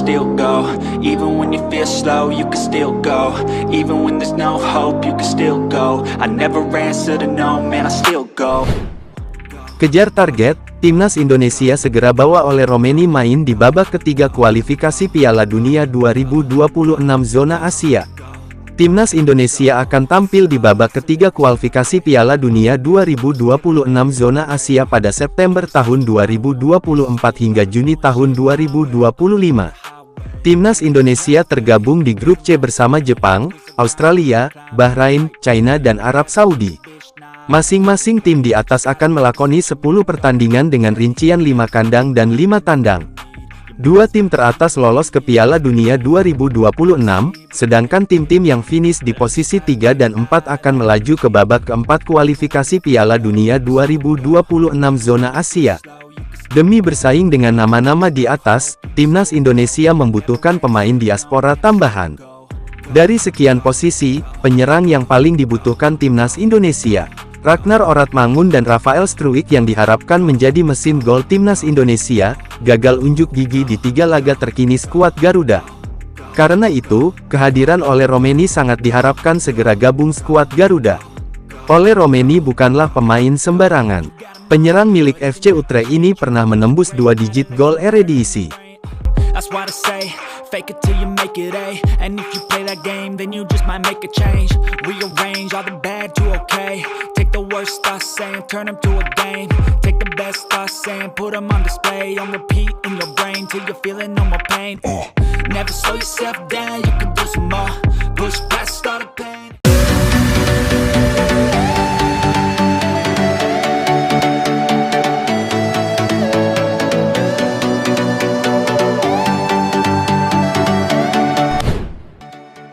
still go. Even when you feel slow, you can still go. Even when there's no hope, you can still go. I never answer to no, man, I still go. Kejar target, Timnas Indonesia segera bawa oleh Romania main di babak ketiga kualifikasi Piala Dunia 2026 zona Asia. Timnas Indonesia akan tampil di babak ketiga kualifikasi Piala Dunia 2026 zona Asia pada September tahun 2024 hingga Juni tahun 2025. Timnas Indonesia tergabung di grup C bersama Jepang, Australia, Bahrain, China dan Arab Saudi. Masing-masing tim di atas akan melakoni 10 pertandingan dengan rincian 5 kandang dan 5 tandang. Dua tim teratas lolos ke Piala Dunia 2026, sedangkan tim-tim yang finish di posisi 3 dan 4 akan melaju ke babak keempat kualifikasi Piala Dunia 2026 zona Asia. Demi bersaing dengan nama-nama di atas, Timnas Indonesia membutuhkan pemain diaspora tambahan. Dari sekian posisi, penyerang yang paling dibutuhkan Timnas Indonesia, Ragnar Oratmangun dan Rafael Struijk yang diharapkan menjadi mesin gol Timnas Indonesia, gagal unjuk gigi di 3 laga terkini skuad Garuda. Karena itu, kehadiran Oleh Romeni sangat diharapkan segera gabung skuad Garuda. Oleh Romeni bukanlah pemain sembarangan. Penyerang milik FC Utrecht ini pernah menembus 2 digit gol Eredivisie. That's why I say, fake it till you make it A. And if you play that game, then you just might make a change. Rearrange all the bad to okay. Take the worst thoughts saying, turn them to a game. Take the best thoughts saying, put them on display. On repeat in your brain till you're feeling no more pain. Never slow yourself down, you can do some more. Push past all the pain.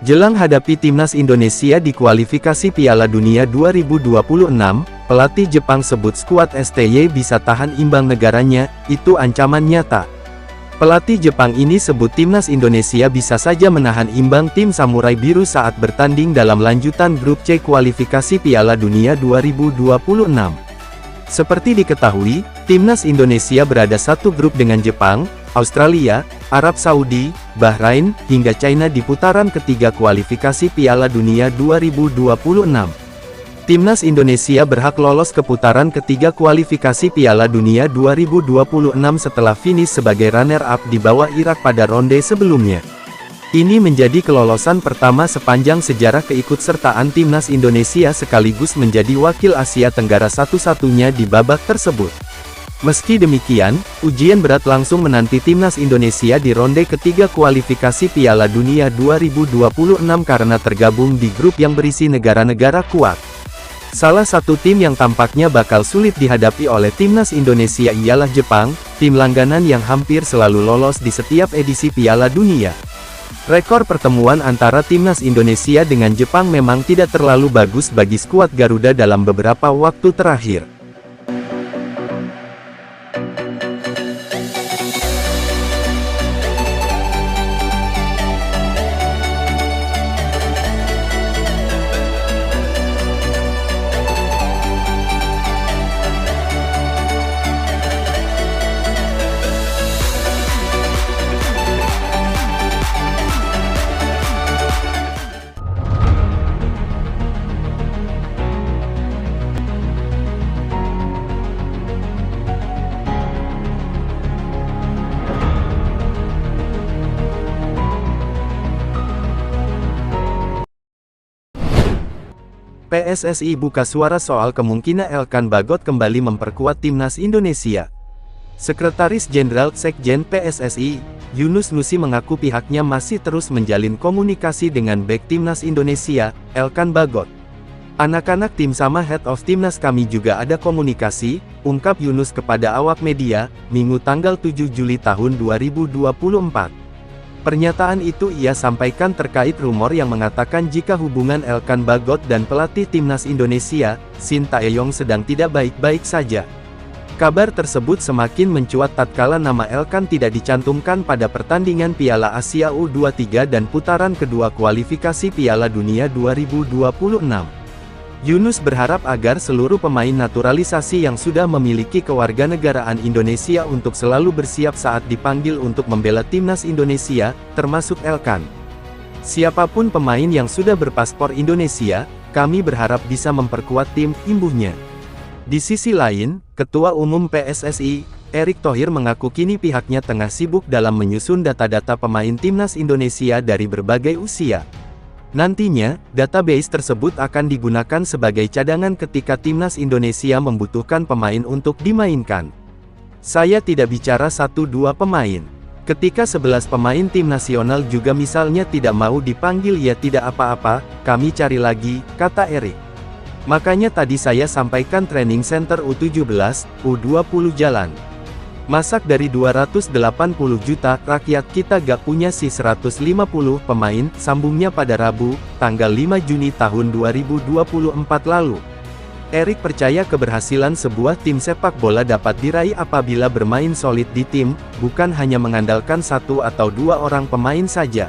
Jelang hadapi Timnas Indonesia di kualifikasi Piala Dunia 2026, pelatih Jepang sebut skuad STY bisa tahan imbang negaranya, itu ancaman nyata. Pelatih Jepang ini sebut Timnas Indonesia bisa saja menahan imbang tim Samurai Biru saat bertanding dalam lanjutan grup C kualifikasi Piala Dunia 2026. Seperti diketahui, Timnas Indonesia berada satu grup dengan Jepang, Australia, Arab Saudi, Bahrain, hingga China di putaran ketiga kualifikasi Piala Dunia 2026. Timnas Indonesia berhak lolos ke putaran ketiga kualifikasi Piala Dunia 2026 setelah finish sebagai runner-up di bawah Irak pada ronde sebelumnya. Ini menjadi kelolosan pertama sepanjang sejarah keikutsertaan Timnas Indonesia sekaligus menjadi wakil Asia Tenggara satu-satunya di babak tersebut. Meski demikian, ujian berat langsung menanti Timnas Indonesia di ronde ketiga kualifikasi Piala Dunia 2026 karena tergabung di grup yang berisi negara-negara kuat. Salah satu tim yang tampaknya bakal sulit dihadapi oleh Timnas Indonesia ialah Jepang, tim langganan yang hampir selalu lolos di setiap edisi Piala Dunia. Rekor pertemuan antara Timnas Indonesia dengan Jepang memang tidak terlalu bagus bagi skuad Garuda dalam beberapa waktu terakhir. PSSI buka suara soal kemungkinan Elkan Bagot kembali memperkuat Timnas Indonesia. Sekretaris Jenderal Sekjen PSSI, Yunus Nusi mengaku pihaknya masih terus menjalin komunikasi dengan bek Timnas Indonesia, Elkan Bagot. Anak-anak tim sama head of Timnas kami juga ada komunikasi, ungkap Yunus kepada awak media, Minggu tanggal 7 Juli tahun 2024. Pernyataan itu ia sampaikan terkait rumor yang mengatakan jika hubungan Elkan Bagot dan pelatih Timnas Indonesia, Shin Tae-yong sedang tidak baik-baik saja. Kabar tersebut semakin mencuat tatkala nama Elkan tidak dicantumkan pada pertandingan Piala Asia U23 dan putaran kedua kualifikasi Piala Dunia 2026. Yunus berharap agar seluruh pemain naturalisasi yang sudah memiliki kewarganegaraan Indonesia untuk selalu bersiap saat dipanggil untuk membela timnas Indonesia, termasuk Elkan. Siapapun pemain yang sudah berpaspor Indonesia, kami berharap bisa memperkuat tim, imbuhnya. Di sisi lain, Ketua Umum PSSI, Erick Thohir mengaku kini pihaknya tengah sibuk dalam menyusun data-data pemain timnas Indonesia dari berbagai usia. Nantinya, database tersebut akan digunakan sebagai cadangan ketika timnas Indonesia membutuhkan pemain untuk dimainkan. Saya tidak bicara 1-2 pemain. Ketika 11 pemain tim nasional juga misalnya tidak mau dipanggil ya tidak apa-apa, kami cari lagi, kata Erick. Makanya tadi saya sampaikan training center U17, U20 jalan. Masak dari 280 juta rakyat kita gak punya sih 150 pemain, sambungnya pada Rabu, tanggal 5 Juni tahun 2024 lalu. Erick percaya keberhasilan sebuah tim sepak bola dapat diraih apabila bermain solid di tim, bukan hanya mengandalkan 1 atau 2 orang pemain saja.